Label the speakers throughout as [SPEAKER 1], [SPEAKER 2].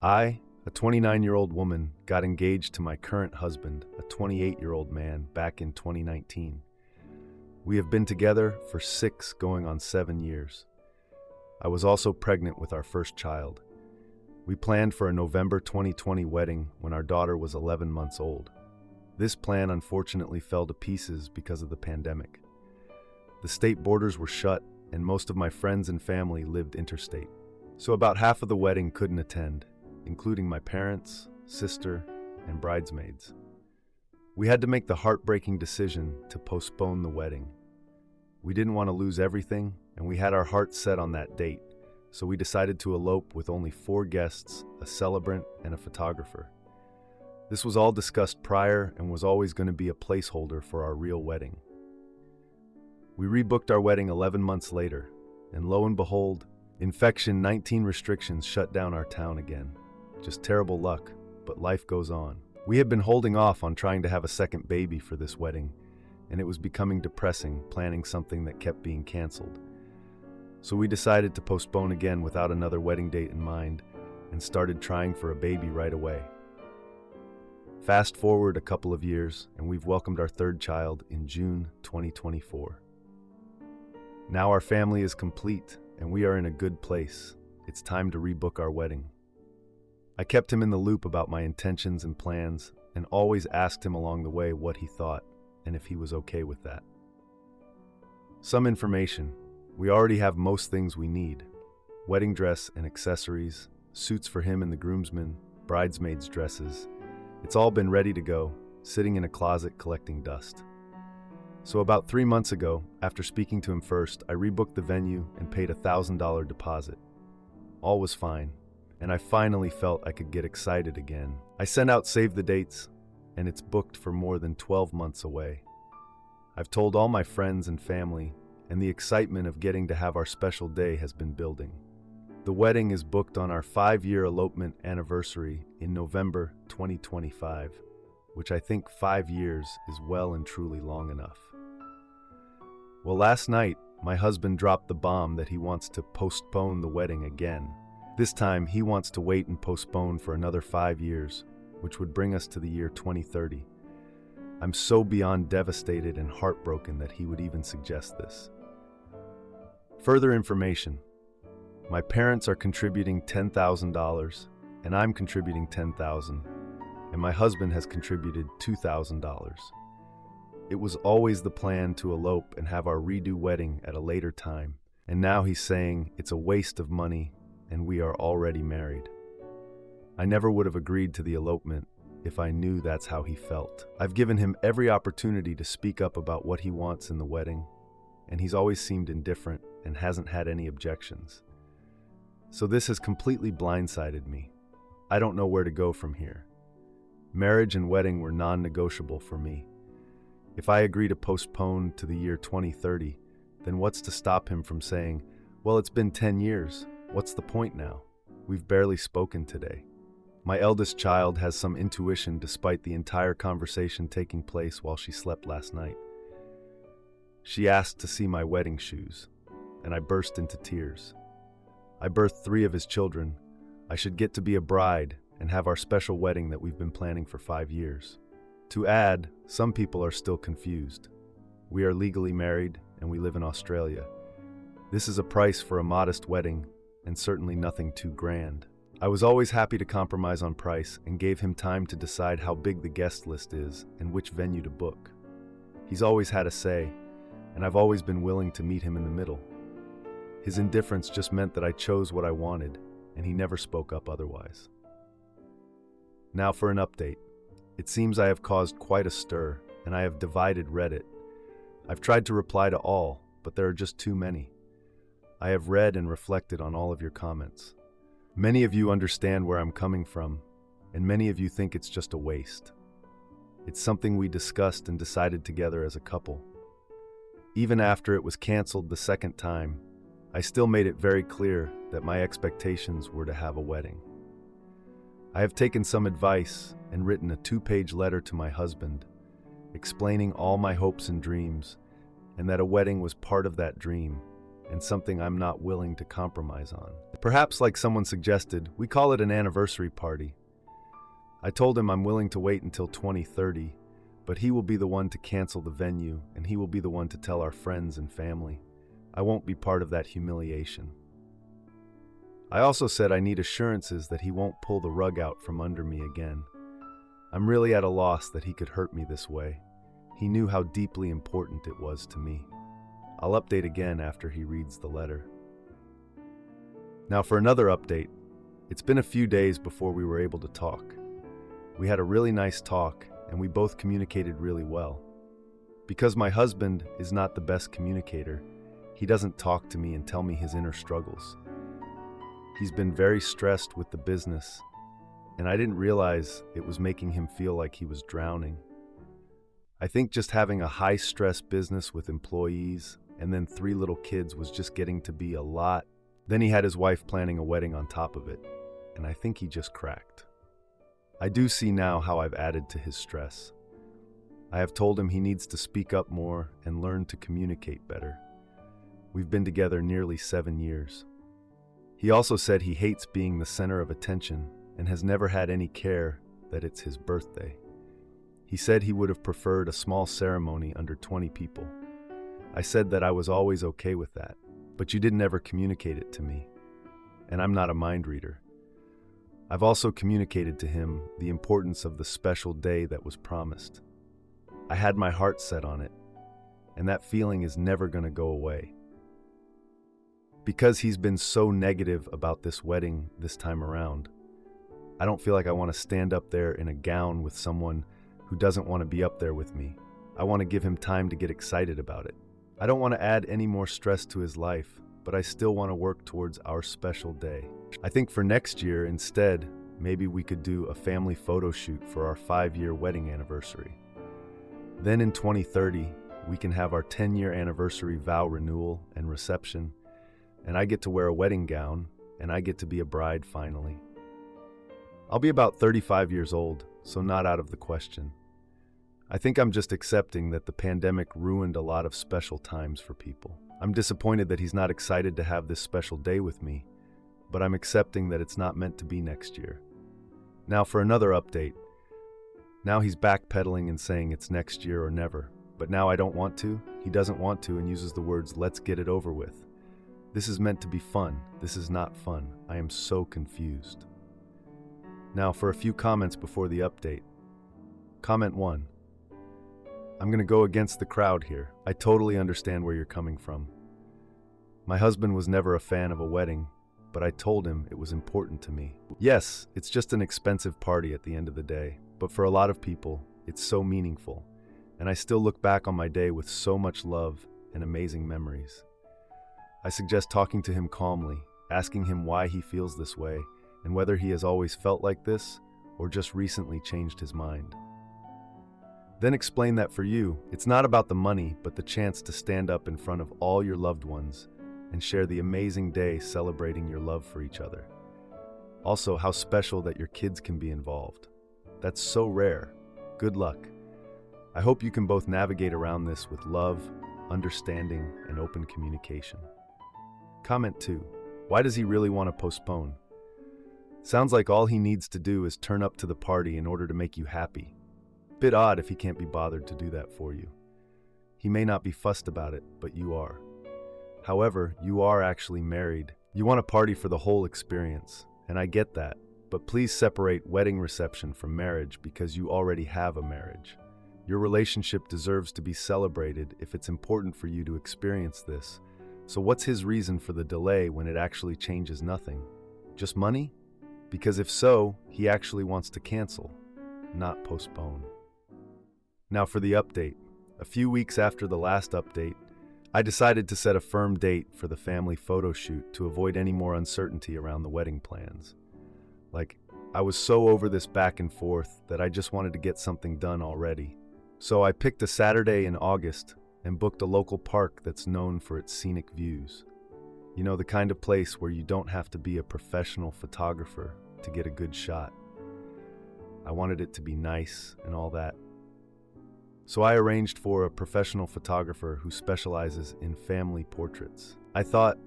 [SPEAKER 1] I, a 29-year-old woman, got engaged to my current husband, a 28-year-old man, back in 2019. We have been together for 6 going on 7 years. I was also pregnant with our first child. We planned for a November 2020 wedding when our daughter was 11 months old. This plan unfortunately fell to pieces because of the pandemic. The state borders were shut, and most of my friends and family lived interstate. So about half of the wedding couldn't attend, including my parents, sister, and bridesmaids. We had to make the heartbreaking decision to postpone the wedding. We didn't want to lose everything, and we had our hearts set on that date, so we decided to elope with only 4 guests, a celebrant, and a photographer. This was all discussed prior and was always going to be a placeholder for our real wedding. We rebooked our wedding 11 months later, and lo and behold, Infection-19 restrictions shut down our town again. Just terrible luck, but life goes on. We had been holding off on trying to have a second baby for this wedding, and it was becoming depressing planning something that kept being canceled. So we decided to postpone again without another wedding date in mind and started trying for a baby right away. Fast forward a couple of years, and we've welcomed our 3rd child in June 2024. Now our family is complete, and we are in a good place. It's time to rebook our wedding. I kept him in the loop about my intentions and plans, and always asked him along the way what he thought, and if he was okay with that. Some information. We already have most things we need. Wedding dress and accessories, suits for him and the groomsmen, bridesmaids' dresses. It's all been ready to go, sitting in a closet collecting dust. So about 3 months ago, after speaking to him first, I rebooked the venue and paid a $1,000 deposit. All was fine, and I finally felt I could get excited again. I sent out save the dates, and it's booked for more than 12 months away. I've told all my friends and family, and the excitement of getting to have our special day has been building. The wedding is booked on our 5-year elopement anniversary in November 2025, which I think 5 years is well and truly long enough. Well, last night, my husband dropped the bomb that he wants to postpone the wedding again. This time, he wants to wait and postpone for another 5 years, which would bring us to the year 2030. I'm so beyond devastated and heartbroken that he would even suggest this. Further information. My parents are contributing $10,000, and I'm contributing $10,000, and my husband has contributed $2,000. It was always the plan to elope and have our redo wedding at a later time, and now he's saying it's a waste of money and we are already married. I never would have agreed to the elopement if I knew that's how he felt. I've given him every opportunity to speak up about what he wants in the wedding, and he's always seemed indifferent and hasn't had any objections. So this has completely blindsided me. I don't know where to go from here. Marriage and wedding were non-negotiable for me. If I agree to postpone to the year 2030, then what's to stop him from saying, well, it's been 10 years. What's the point now? We've barely spoken today. My eldest child has some intuition despite the entire conversation taking place while she slept last night. She asked to see my wedding shoes, and I burst into tears. I birthed 3 of his children. I should get to be a bride and have our special wedding that we've been planning for 5 years. To add, some people are still confused. We are legally married and we live in Australia. This is a price for a modest wedding and certainly nothing too grand. I was always happy to compromise on price and gave him time to decide how big the guest list is and which venue to book. He's always had a say, and I've always been willing to meet him in the middle. His indifference just meant that I chose what I wanted, and he never spoke up otherwise. Now for an update. It seems I have caused quite a stir, and I have divided Reddit. I've tried to reply to all, but there are just too many. I have read and reflected on all of your comments. Many of you understand where I'm coming from, and many of you think it's just a waste. It's something we discussed and decided together as a couple. Even after it was canceled the 2nd time, I still made it very clear that my expectations were to have a wedding. I have taken some advice and written a 2-page letter to my husband, explaining all my hopes and dreams, and that a wedding was part of that dream, and something I'm not willing to compromise on. Perhaps, like someone suggested, we call it an anniversary party. I told him I'm willing to wait until 2030, but he will be the one to cancel the venue, and he will be the one to tell our friends and family. I won't be part of that humiliation. I also said I need assurances that he won't pull the rug out from under me again. I'm really at a loss that he could hurt me this way. He knew how deeply important it was to me. I'll update again after he reads the letter. Now for another update. It's been a few days before we were able to talk. We had a really nice talk, and we both communicated really well. Because my husband is not the best communicator, he doesn't talk to me and tell me his inner struggles. He's been very stressed with the business, and I didn't realize it was making him feel like he was drowning. I think just having a high-stress business with employees and then 3 little kids was just getting to be a lot. Then he had his wife planning a wedding on top of it, and I think he just cracked. I do see now how I've added to his stress. I have told him he needs to speak up more and learn to communicate better. We've been together nearly 7 years. He also said he hates being the center of attention and has never had any care that it's his birthday. He said he would have preferred a small ceremony under 20 people. I said that I was always okay with that, but you didn't ever communicate it to me, and I'm not a mind reader. I've also communicated to him the importance of the special day that was promised. I had my heart set on it, and that feeling is never going to go away. Because he's been so negative about this wedding this time around, I don't feel like I want to stand up there in a gown with someone who doesn't want to be up there with me. I want to give him time to get excited about it. I don't want to add any more stress to his life, but I still want to work towards our special day. I think for next year, instead, maybe we could do a family photo shoot for our 5-year wedding anniversary. Then in 2030, we can have our 10-year anniversary vow renewal and reception, and I get to wear a wedding gown, and I get to be a bride finally. I'll be about 35 years old, so not out of the question. I think I'm just accepting that the pandemic ruined a lot of special times for people. I'm disappointed that he's not excited to have this special day with me, but I'm accepting that it's not meant to be next year. Now for another update. Now he's backpedaling and saying it's next year or never, but now I don't want to, he doesn't want to, and uses the words, "let's get it over with." This is meant to be fun. This is not fun. I am so confused. Now for a few comments before the update. Comment 1. I'm going to go against the crowd here. I totally understand where you're coming from. My husband was never a fan of a wedding, but I told him it was important to me. Yes, it's just an expensive party at the end of the day, but for a lot of people, it's so meaningful, and I still look back on my day with so much love and amazing memories. I suggest talking to him calmly, asking him why he feels this way, and whether he has always felt like this or just recently changed his mind. Then explain that for you, it's not about the money, but the chance to stand up in front of all your loved ones and share the amazing day celebrating your love for each other. Also, how special that your kids can be involved. That's so rare. Good luck. I hope you can both navigate around this with love, understanding, and open communication. Comment 2. Why does he really want to postpone? Sounds like all he needs to do is turn up to the party in order to make you happy. Bit odd if he can't be bothered to do that for you. He may not be fussed about it, but you are. However, you are actually married. You want a party for the whole experience, and I get that, but please separate wedding reception from marriage because you already have a marriage. Your relationship deserves to be celebrated if it's important for you to experience this. So what's his reason for the delay when it actually changes nothing? Just money? Because if so, he actually wants to cancel, not postpone. Now for the update. A few weeks after the last update, I decided to set a firm date for the family photo shoot to avoid any more uncertainty around the wedding plans. I was so over this back and forth that I just wanted to get something done already. So I picked a Saturday in August and booked a local park that's known for its scenic views. You know, the kind of place where you don't have to be a professional photographer to get a good shot. I wanted it to be nice and all that. So I arranged for a professional photographer who specializes in family portraits. I thought,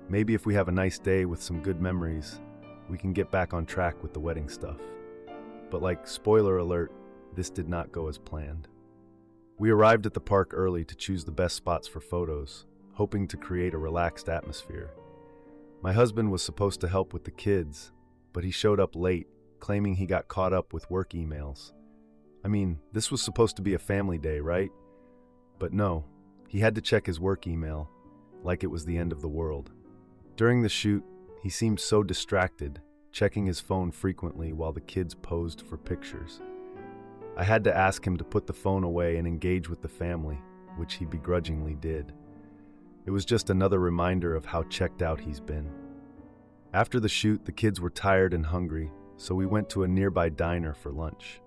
[SPEAKER 1] maybe if we have a nice day with some good memories, we can get back on track with the wedding stuff. But like, spoiler alert, this did not go as planned. We arrived at the park early to choose the best spots for photos, hoping to create a relaxed atmosphere. My husband was supposed to help with the kids, but he showed up late, claiming he got caught up with work emails. I mean, this was supposed to be a family day, right? But no, he had to check his work email, like it was the end of the world. During the shoot, he seemed so distracted, checking his phone frequently while the kids posed for pictures. I had to ask him to put the phone away and engage with the family, which he begrudgingly did. It was just another reminder of how checked out he's been. After the shoot, the kids were tired and hungry, so we went to a nearby diner for lunch.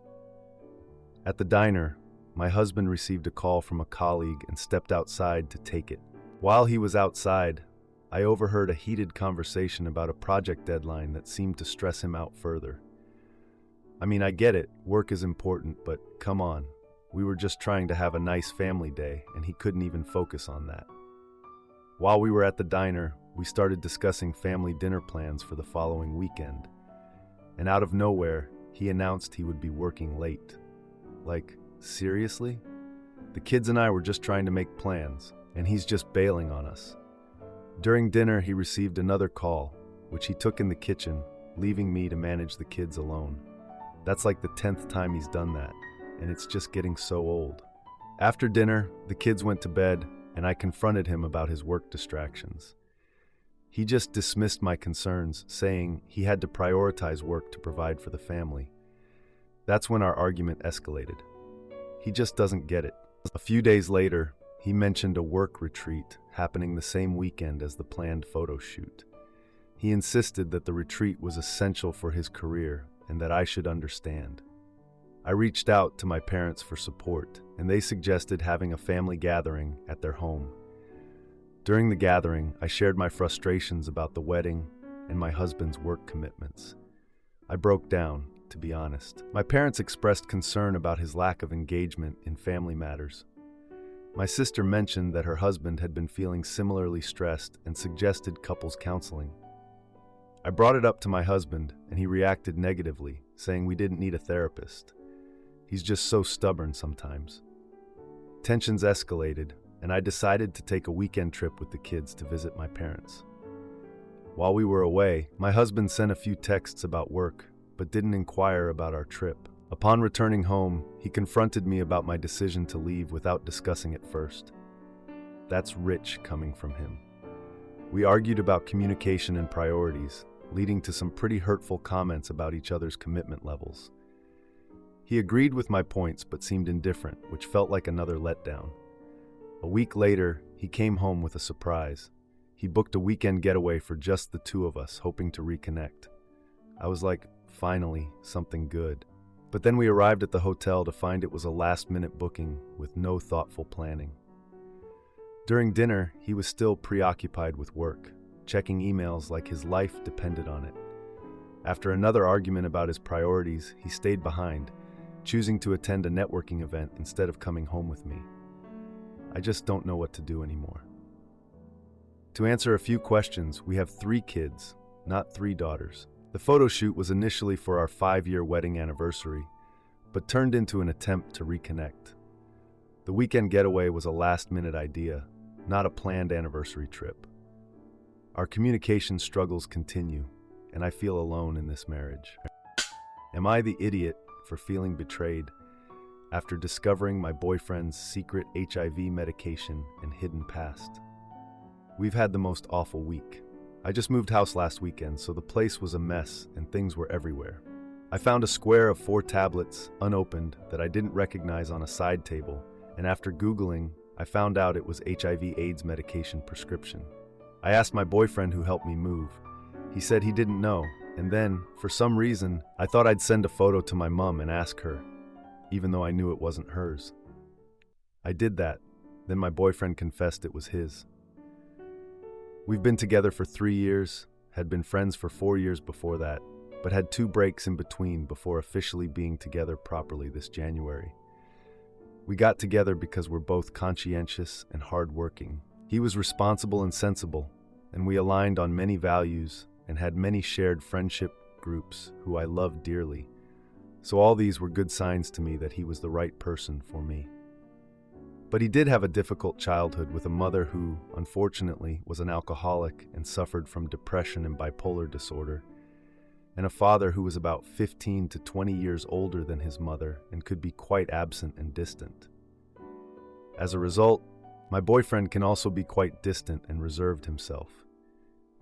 [SPEAKER 1] At the diner, my husband received a call from a colleague and stepped outside to take it. While he was outside, I overheard a heated conversation about a project deadline that seemed to stress him out further. I mean, I get it, work is important, but come on. We were just trying to have a nice family day, and he couldn't even focus on that. While we were at the diner, we started discussing family dinner plans for the following weekend. And out of nowhere, he announced he would be working late. Like, seriously? The kids and I were just trying to make plans, and he's just bailing on us. During dinner, he received another call, which he took in the kitchen, leaving me to manage the kids alone. That's like the 10th time he's done that, and it's just getting so old. After dinner, the kids went to bed, and I confronted him about his work distractions. He just dismissed my concerns, saying he had to prioritize work to provide for the family. That's when our argument escalated. He just doesn't get it. A few days later, he mentioned a work retreat happening the same weekend as the planned photo shoot. He insisted that the retreat was essential for his career and that I should understand. I reached out to my parents for support, and they suggested having a family gathering at their home. During the gathering, I shared my frustrations about the wedding and my husband's work commitments. I broke down, to be honest. My parents expressed concern about his lack of engagement in family matters. My sister mentioned that her husband had been feeling similarly stressed and suggested couples counseling. I brought it up to my husband, and he reacted negatively, saying we didn't need a therapist. He's just so stubborn sometimes. Tensions escalated, and I decided to take a weekend trip with the kids to visit my parents. While we were away, my husband sent a few texts about work, but didn't inquire about our trip. Upon returning home, he confronted me about my decision to leave without discussing it first. That's rich coming from him. We argued about communication and priorities, leading to some pretty hurtful comments about each other's commitment levels. He agreed with my points but seemed indifferent, which felt like another letdown. A week later, he came home with a surprise. He booked a weekend getaway for just the two of us, hoping to reconnect. I was like, finally, something good. But then we arrived at the hotel to find it was a last-minute booking with no thoughtful planning. During dinner, he was still preoccupied with work, checking emails like his life depended on it. After another argument about his priorities, he stayed behind, choosing to attend a networking event instead of coming home with me. I just don't know what to do anymore. To answer a few questions, we have 3 kids, not 3 daughters. The photo shoot was initially for our 5-year wedding anniversary, but turned into an attempt to reconnect. The weekend getaway was a last-minute idea, not a planned anniversary trip. Our communication struggles continue, and I feel alone in this marriage. Am I the idiot for feeling betrayed after discovering my boyfriend's secret HIV medication and hidden past? We've had the most awful week. I just moved house last weekend, so the place was a mess and things were everywhere. I found a square of 4 tablets, unopened, that I didn't recognize on a side table, and after Googling, I found out it was HIV/AIDS medication prescription. I asked my boyfriend who helped me move. He said he didn't know, and then, for some reason, I thought I'd send a photo to my mom and ask her, even though I knew it wasn't hers. I did that, then my boyfriend confessed it was his. We've been together for 3 years, had been friends for 4 years before that, but had 2 breaks in between before officially being together properly this January. We got together because we're both conscientious and hardworking. He was responsible and sensible, and we aligned on many values and had many shared friendship groups who I loved dearly. So all these were good signs to me that he was the right person for me. But he did have a difficult childhood with a mother who, unfortunately, was an alcoholic and suffered from depression and bipolar disorder, and a father who was about 15 to 20 years older than his mother and could be quite absent and distant. As a result, my boyfriend can also be quite distant and reserved himself.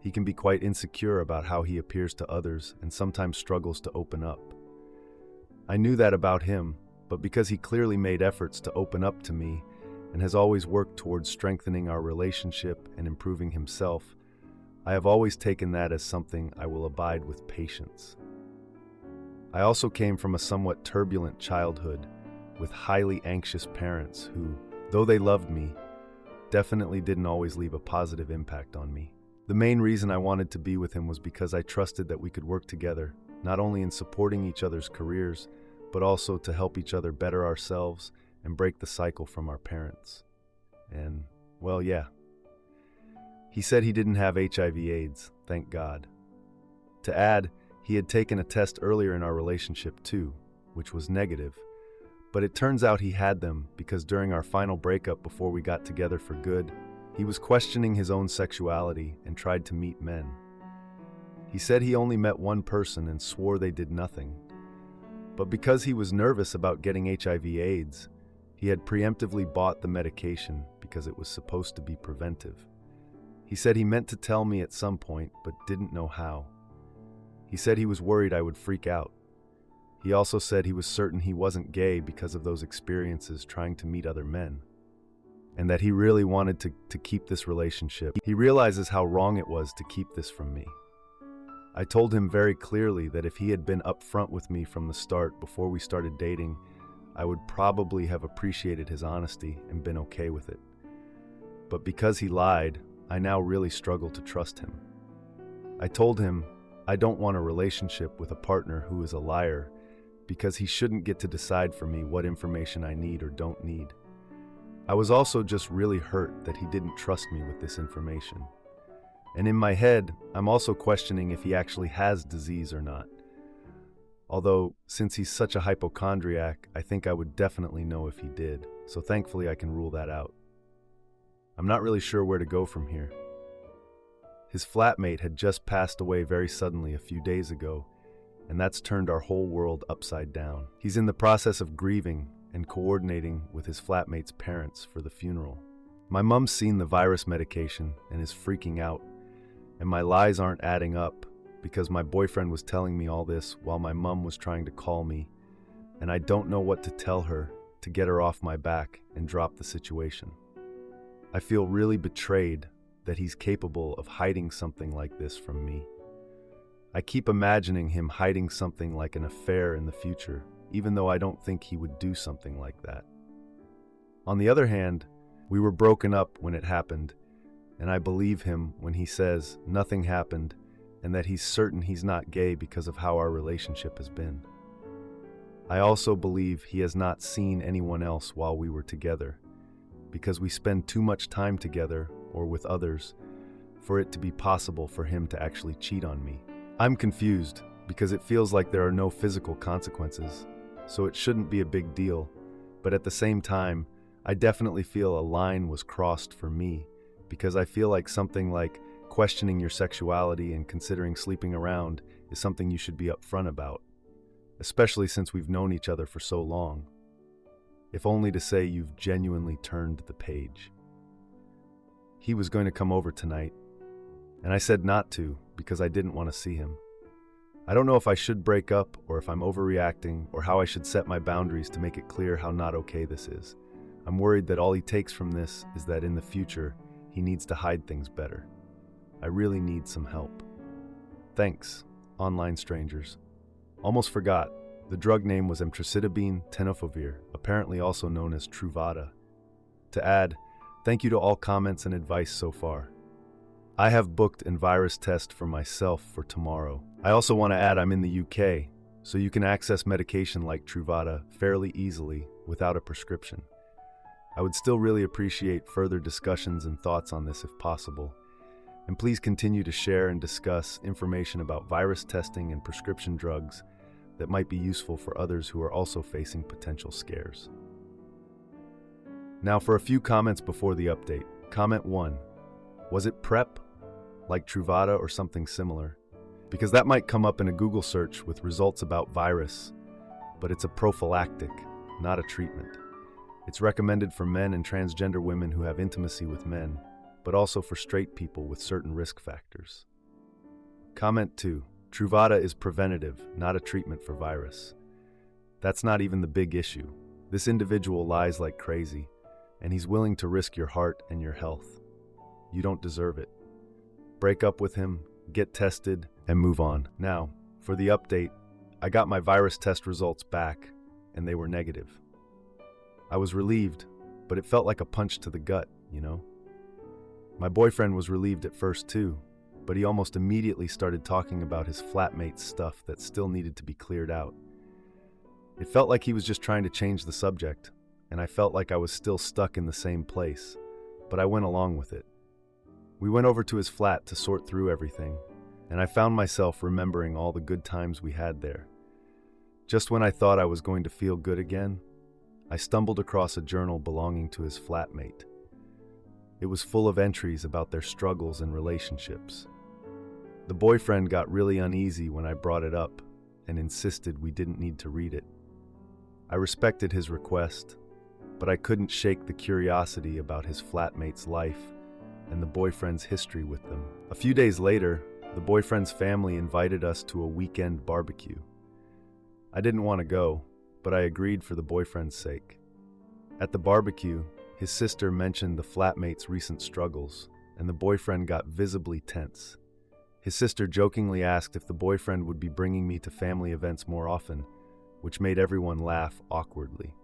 [SPEAKER 1] He can be quite insecure about how he appears to others and sometimes struggles to open up. I knew that about him, but because he clearly made efforts to open up to me and has always worked towards strengthening our relationship and improving himself, I have always taken that as something I will abide with patience. I also came from a somewhat turbulent childhood with highly anxious parents who, though they loved me, definitely didn't always leave a positive impact on me. The main reason I wanted to be with him was because I trusted that we could work together, not only in supporting each other's careers, but also to help each other better ourselves and break the cycle from our parents. And, well, yeah. He said he didn't have HIV/AIDS, thank God. To add, he had taken a test earlier in our relationship too, which was negative. But it turns out he had them because during our final breakup before we got together for good, he was questioning his own sexuality and tried to meet men. He said he only met one person and swore they did nothing. But because he was nervous about getting HIV/AIDS, he had preemptively bought the medication because it was supposed to be preventive. He said he meant to tell me at some point, but didn't know how. He said he was worried I would freak out. He also said he was certain he wasn't gay because of those experiences trying to meet other men, and that he really wanted to keep this relationship. He realizes how wrong it was to keep this from me. I told him very clearly that if he had been upfront with me from the start before we started dating, I would probably have appreciated his honesty and been okay with it. But because he lied, I now really struggle to trust him. I told him I don't want a relationship with a partner who is a liar because he shouldn't get to decide for me what information I need or don't need. I was also just really hurt that he didn't trust me with this information. And in my head, I'm also questioning if he actually has disease or not. Although, since he's such a hypochondriac, I think I would definitely know if he did, so thankfully I can rule that out. I'm not really sure where to go from here. His flatmate had just passed away very suddenly a few days ago, and that's turned our whole world upside down. He's in the process of grieving and coordinating with his flatmate's parents for the funeral. My mom's seen the virus medication and is freaking out, and my lies aren't adding up because my boyfriend was telling me all this while my mom was trying to call me, and I don't know what to tell her to get her off my back and drop the situation. I feel really betrayed that he's capable of hiding something like this from me. I keep imagining him hiding something like an affair in the future, even though I don't think he would do something like that. On the other hand, we were broken up when it happened, and I believe him when he says nothing happened and that he's certain he's not gay because of how our relationship has been. I also believe he has not seen anyone else while we were together, because we spend too much time together or with others for it to be possible for him to actually cheat on me. I'm confused because it feels like there are no physical consequences, so it shouldn't be a big deal, but at the same time, I definitely feel a line was crossed for me because I feel like something like questioning your sexuality and considering sleeping around is something you should be upfront about, especially since we've known each other for so long, if only to say you've genuinely turned the page. He was going to come over tonight, and I said not to because I didn't want to see him. I don't know if I should break up or if I'm overreacting or how I should set my boundaries to make it clear how not okay this is. I'm worried that all he takes from this is that in the future, he needs to hide things better. I really need some help. Thanks, online strangers. Almost forgot, the drug name was emtricitabine tenofovir, apparently also known as Truvada. To add, thank you to all comments and advice so far. I have booked a virus test for myself for tomorrow. I also want to add I'm in the UK, so you can access medication like Truvada fairly easily without a prescription. I would still really appreciate further discussions and thoughts on this if possible. And please continue to share and discuss information about virus testing and prescription drugs that might be useful for others who are also facing potential scares. Now for a few comments before the update. Comment 1. Was it PrEP? Like Truvada or something similar? Because that might come up in a Google search with results about virus, but it's a prophylactic, not a treatment. It's recommended for men and transgender women who have intimacy with men, but also for straight people with certain risk factors. Comment 2. Truvada is preventative, not a treatment for virus. That's not even the big issue. This individual lies like crazy, and he's willing to risk your heart and your health. You don't deserve it. Break up with him, get tested, and move on. Now, for the update, I got my virus test results back, and they were negative. I was relieved, but it felt like a punch to the gut, you know? My boyfriend was relieved at first too, but he almost immediately started talking about his flatmate's stuff that still needed to be cleared out. It felt like he was just trying to change the subject, and I felt like I was still stuck in the same place, but I went along with it. We went over to his flat to sort through everything, and I found myself remembering all the good times we had there. Just when I thought I was going to feel good again, I stumbled across a journal belonging to his flatmate. It was full of entries about their struggles and relationships. The boyfriend got really uneasy when I brought it up and insisted we didn't need to read it. I respected his request, but I couldn't shake the curiosity about his flatmate's life and the boyfriend's history with them. A few days later, the boyfriend's family invited us to a weekend barbecue. I didn't want to go, but I agreed for the boyfriend's sake. At the barbecue, his sister mentioned the flatmate's recent struggles, and the boyfriend got visibly tense. His sister jokingly asked if the boyfriend would be bringing me to family events more often, which made everyone laugh awkwardly.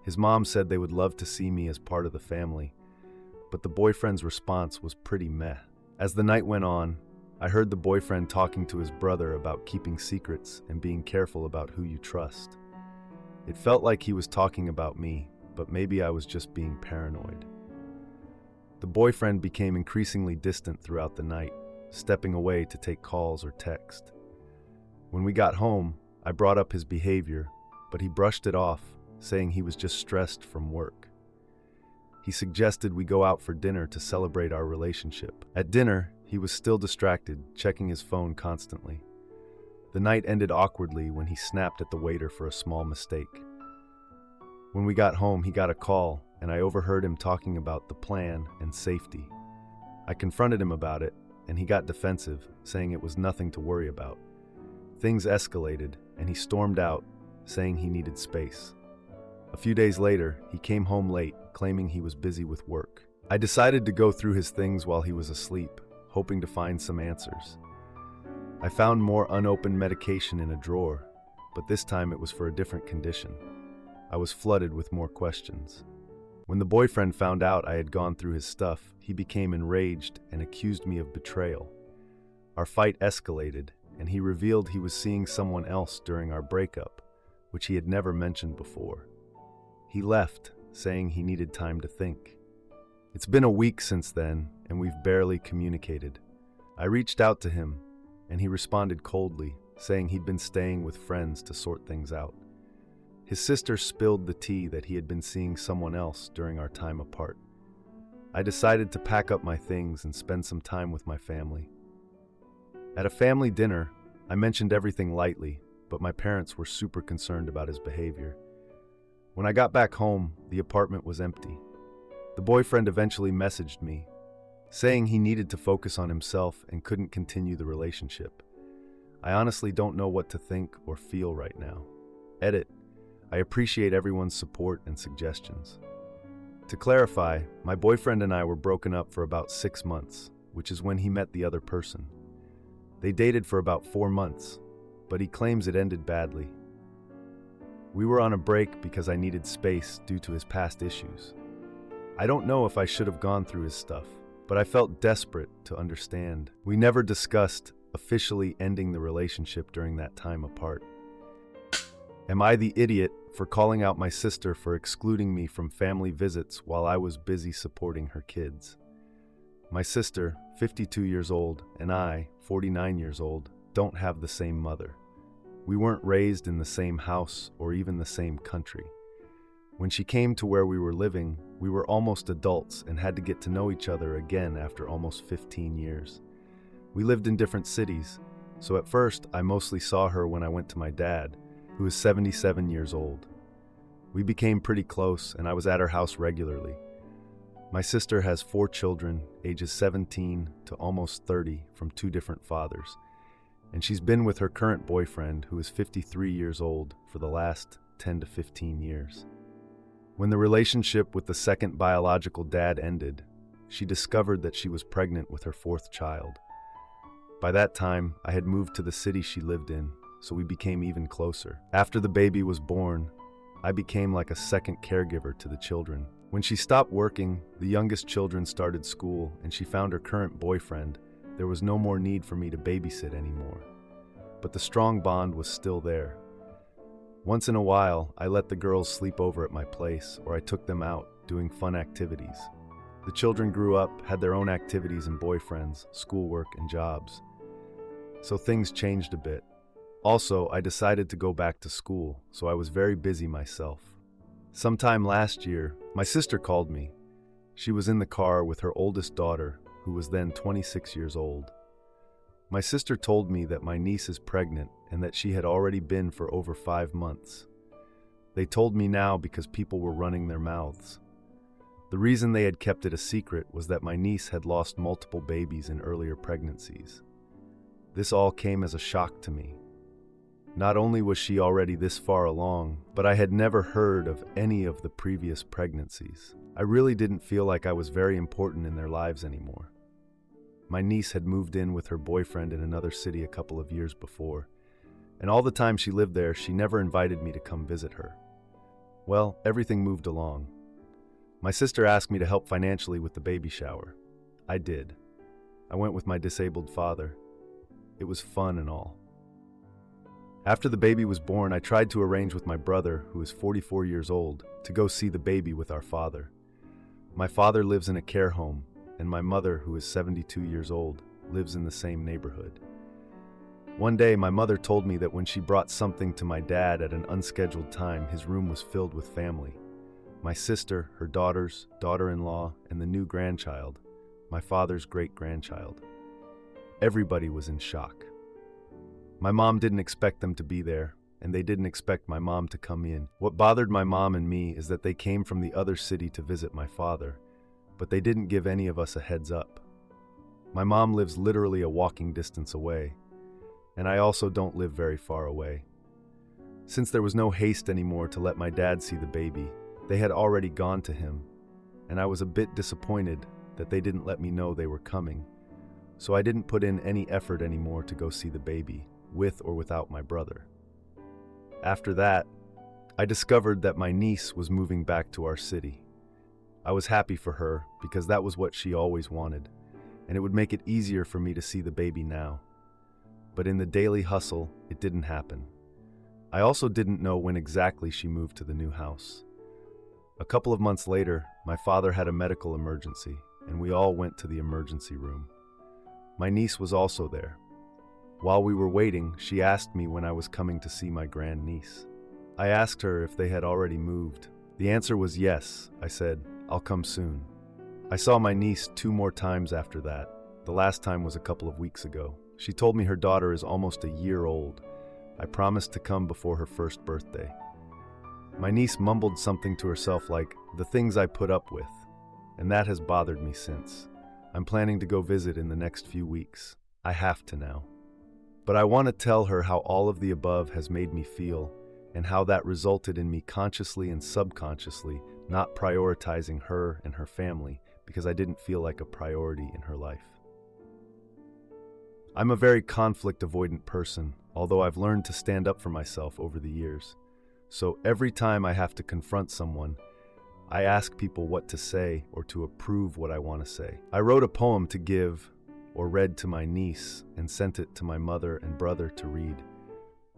[SPEAKER 1] His mom said they would love to see me as part of the family, but the boyfriend's response was pretty meh. As the night went on, I heard the boyfriend talking to his brother about keeping secrets and being careful about who you trust. It felt like he was talking about me, but maybe I was just being paranoid. The boyfriend became increasingly distant throughout the night, stepping away to take calls or text. When we got home, I brought up his behavior, but he brushed it off, saying he was just stressed from work. He suggested we go out for dinner to celebrate our relationship. At dinner, he was still distracted, checking his phone constantly. The night ended awkwardly when he snapped at the waiter for a small mistake. When we got home, he got a call, and I overheard him talking about the plan and safety. I confronted him about it, and he got defensive, saying it was nothing to worry about. Things escalated, and he stormed out, saying he needed space. A few days later, he came home late, claiming he was busy with work. I decided to go through his things while he was asleep, hoping to find some answers. I found more unopened medication in a drawer, but this time it was for a different condition. I was flooded with more questions. When the boyfriend found out I had gone through his stuff, he became enraged and accused me of betrayal. Our fight escalated, and he revealed he was seeing someone else during our breakup, which he had never mentioned before. He left, saying he needed time to think. It's been a week since then, and we've barely communicated. I reached out to him, and he responded coldly, saying he'd been staying with friends to sort things out. His sister spilled the tea that he had been seeing someone else during our time apart. I decided to pack up my things and spend some time with my family. At a family dinner, I mentioned everything lightly, but my parents were super concerned about his behavior. When I got back home, the apartment was empty. The boyfriend eventually messaged me, saying he needed to focus on himself and couldn't continue the relationship. I honestly don't know what to think or feel right now. Edit. I appreciate everyone's support and suggestions. To clarify, my boyfriend and I were broken up for about 6 months, which is when he met the other person. They dated for about 4 months, but he claims it ended badly. We were on a break because I needed space due to his past issues. I don't know if I should have gone through his stuff, but I felt desperate to understand. We never discussed officially ending the relationship during that time apart. Am I the idiot for calling out my sister for excluding me from family visits while I was busy supporting her kids? My sister, 52 years old, and I, 49 years old, don't have the same mother. We weren't raised in the same house or even the same country. When she came to where we were living, we were almost adults and had to get to know each other again after almost 15 years. We lived in different cities, so at first I mostly saw her when I went to my dad, who is 77 years old. We became pretty close and I was at her house regularly. My sister has 4 children, ages 17 to almost 30, from 2 different fathers, and she's been with her current boyfriend, who is 53 years old, for the last 10 to 15 years. When the relationship with the second biological dad ended, she discovered that she was pregnant with her 4th child. By that time, I had moved to the city she lived in, so we became even closer. After the baby was born, I became like a second caregiver to the children. When she stopped working, the youngest children started school, and she found her current boyfriend. There was no more need for me to babysit anymore. But the strong bond was still there. Once in a while, I let the girls sleep over at my place, or I took them out, doing fun activities. The children grew up, had their own activities and boyfriends, schoolwork, and jobs. So things changed a bit. Also, I decided to go back to school, so I was very busy myself. Sometime last year, my sister called me. She was in the car with her oldest daughter, who was then 26 years old. My sister told me that my niece is pregnant and that she had already been for over 5 months. They told me now because people were running their mouths. The reason they had kept it a secret was that my niece had lost multiple babies in earlier pregnancies. This all came as a shock to me. Not only was she already this far along, but I had never heard of any of the previous pregnancies. I really didn't feel like I was very important in their lives anymore. My niece had moved in with her boyfriend in another city a couple of years before, and all the time she lived there, she never invited me to come visit her. Well, everything moved along. My sister asked me to help financially with the baby shower. I did. I went with my disabled father. It was fun and all. After the baby was born, I tried to arrange with my brother, who is 44 years old, to go see the baby with our father. My father lives in a care home, and my mother, who is 72 years old, lives in the same neighborhood. One day, my mother told me that when she brought something to my dad at an unscheduled time, his room was filled with family. My sister, her daughters, daughter-in-law, and the new grandchild, my father's great-grandchild. Everybody was in shock. My mom didn't expect them to be there, and they didn't expect my mom to come in. What bothered my mom and me is that they came from the other city to visit my father, but they didn't give any of us a heads up. My mom lives literally a walking distance away, and I also don't live very far away. Since there was no haste anymore to let my dad see the baby, they had already gone to him, and I was a bit disappointed that they didn't let me know they were coming, so I didn't put in any effort anymore to go see the baby, with or without my brother. After that, I discovered that my niece was moving back to our city. I was happy for her because that was what she always wanted, and it would make it easier for me to see the baby now. But in the daily hustle, it didn't happen. I also didn't know when exactly she moved to the new house. A couple of months later, my father had a medical emergency, and we all went to the emergency room. My niece was also there. While we were waiting, she asked me when I was coming to see my grandniece. I asked her if they had already moved. The answer was yes. I said, "I'll come soon." I saw my niece 2 more times after that. The last time was a couple of weeks ago. She told me her daughter is almost a year old. I promised to come before her first birthday. My niece mumbled something to herself like, "the things I put up with," and that has bothered me since. I'm planning to go visit in the next few weeks. I have to now. But I want to tell her how all of the above has made me feel, and how that resulted in me consciously and subconsciously not prioritizing her and her family because I didn't feel like a priority in her life. I'm a very conflict-avoidant person, although I've learned to stand up for myself over the years. So every time I have to confront someone, I ask people what to say or to approve what I want to say. I wrote a poem to give or read to my niece and sent it to my mother and brother to read.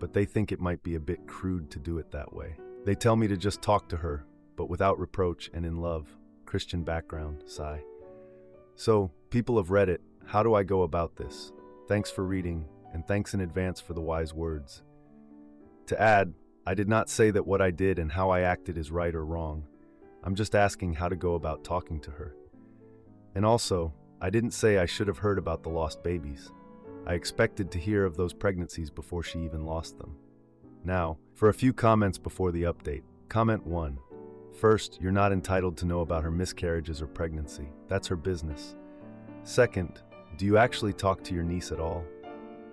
[SPEAKER 1] but they think it might be a bit crude to do it that way. They tell me to just talk to her, but without reproach and in love. Christian background, sigh. So, people of Reddit, how do I go about this? Thanks for reading, and thanks in advance for the wise words. To add, I did not say that what I did and how I acted is right or wrong. I'm just asking how to go about talking to her. And also, I didn't say I should have heard about the lost babies. I expected to hear of those pregnancies before she even lost them. Now, for a few comments before the update. Comment 1. First, you're not entitled to know about her miscarriages or pregnancy. That's her business. Second, do you actually talk to your niece at all?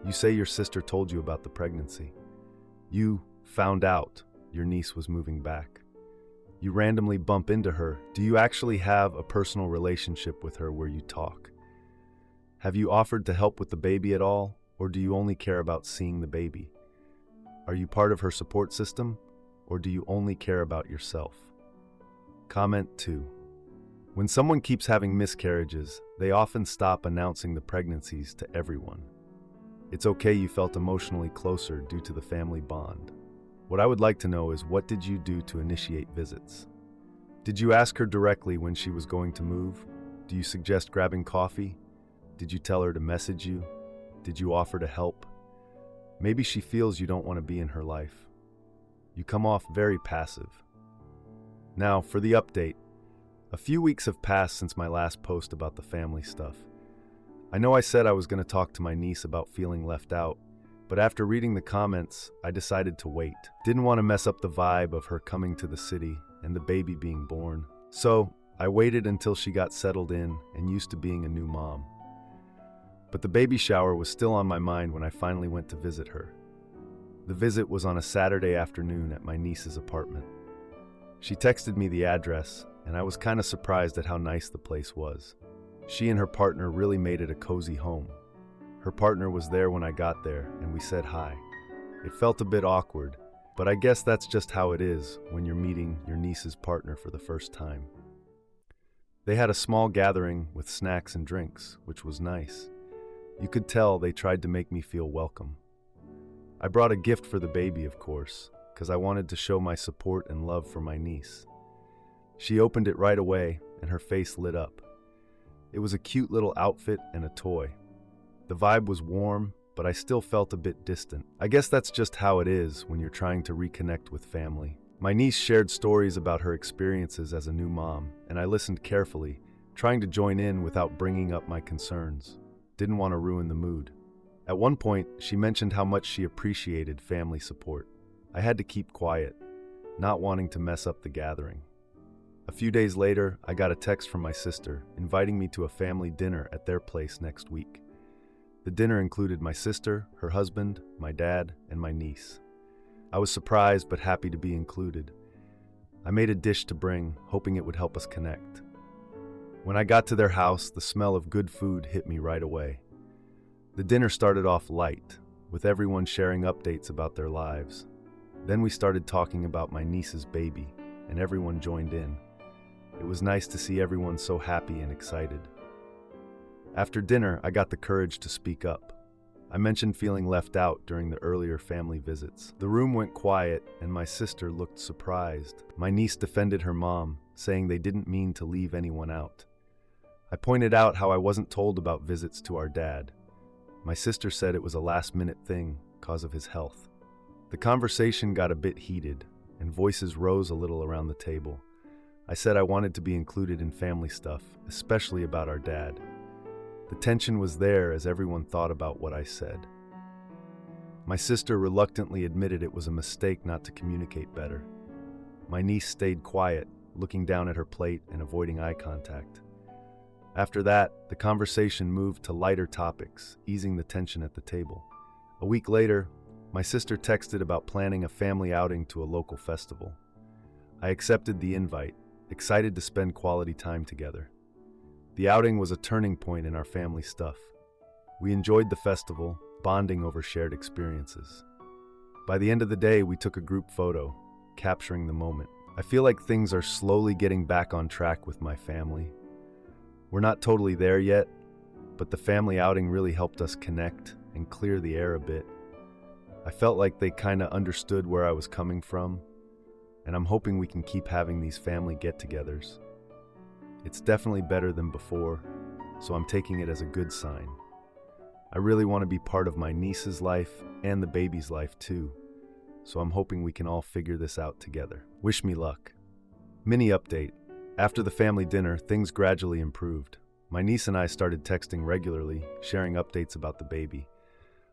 [SPEAKER 1] You say your sister told you about the pregnancy. You found out your niece was moving back. You randomly bump into her. Do you actually have a personal relationship with her where you talk? Have you offered to help with the baby at all, or do you only care about seeing the baby? Are you part of her support system, or do you only care about yourself? Comment 2. When someone keeps having miscarriages, they often stop announcing the pregnancies to everyone. It's okay you felt emotionally closer due to the family bond. What I would like to know is, what did you do to initiate visits? Did you ask her directly when she was going to move? Do you suggest grabbing coffee? Did you tell her to message you? Did you offer to help? Maybe she feels you don't want to be in her life. You come off very passive. Now, for the update. A few weeks have passed since my last post about the family stuff. I know I said I was going to talk to my niece about feeling left out, but after reading the comments, I decided to wait. Didn't want to mess up the vibe of her coming to the city and the baby being born. So, I waited until she got settled in and used to being a new mom. But the baby shower was still on my mind when I finally went to visit her. The visit was on a Saturday afternoon at my niece's apartment. She texted me the address, and I was kind of surprised at how nice the place was. She and her partner really made it a cozy home. Her partner was there when I got there, and we said hi. It felt a bit awkward, but I guess that's just how it is when you're meeting your niece's partner for the first time. They had a small gathering with snacks and drinks, which was nice. You could tell they tried to make me feel welcome. I brought a gift for the baby, of course, because I wanted to show my support and love for my niece. She opened it right away, and her face lit up. It was a cute little outfit and a toy. The vibe was warm, but I still felt a bit distant. I guess that's just how it is when you're trying to reconnect with family. My niece shared stories about her experiences as a new mom, and I listened carefully, trying to join in without bringing up my concerns. Didn't want to ruin the mood. At one point, she mentioned how much she appreciated family support. I had to keep quiet, not wanting to mess up the gathering. A few days later, I got a text from my sister inviting me to a family dinner at their place next week. The dinner included my sister, her husband, my dad, and my niece. I was surprised but happy to be included. I made a dish to bring, hoping it would help us connect. When I got to their house, the smell of good food hit me right away. The dinner started off light, with everyone sharing updates about their lives. Then we started talking about my niece's baby, and everyone joined in. It was nice to see everyone so happy and excited. After dinner, I got the courage to speak up. I mentioned feeling left out during the earlier family visits. The room went quiet, and my sister looked surprised. My niece defended her mom, saying they didn't mean to leave anyone out. I pointed out how I wasn't told about visits to our dad. My sister said it was a last-minute thing because of his health. The conversation got a bit heated, and voices rose a little around the table. I said I wanted to be included in family stuff, especially about our dad. The tension was there as everyone thought about what I said. My sister reluctantly admitted it was a mistake not to communicate better. My niece stayed quiet, looking down at her plate and avoiding eye contact. After that, the conversation moved to lighter topics, easing the tension at the table. A week later, my sister texted about planning a family outing to a local festival. I accepted the invite, excited to spend quality time together. The outing was a turning point in our family stuff. We enjoyed the festival, bonding over shared experiences. By the end of the day, we took a group photo, capturing the moment. I feel like things are slowly getting back on track with my family. We're not totally there yet, but the family outing really helped us connect and clear the air a bit. I felt like they kind of understood where I was coming from, and I'm hoping we can keep having these family get-togethers. It's definitely better than before, so I'm taking it as a good sign. I really want to be part of my niece's life and the baby's life too, so I'm hoping we can all figure this out together. Wish me luck. Mini update. After the family dinner, things gradually improved. My niece and I started texting regularly, sharing updates about the baby.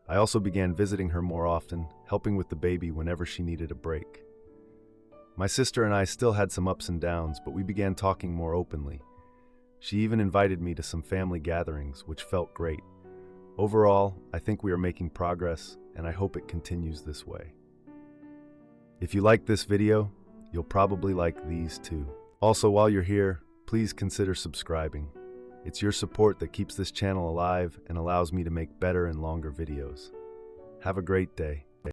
[SPEAKER 1] I also began visiting her more often, helping with the baby whenever she needed a break. My sister and I still had some ups and downs, but we began talking more openly. She even invited me to some family gatherings, which felt great. Overall, I think we are making progress, and I hope it continues this way. If you like this video, you'll probably like these too. Also, while you're here, please consider subscribing. It's your support that keeps this channel alive and allows me to make better and longer videos. Have a great day.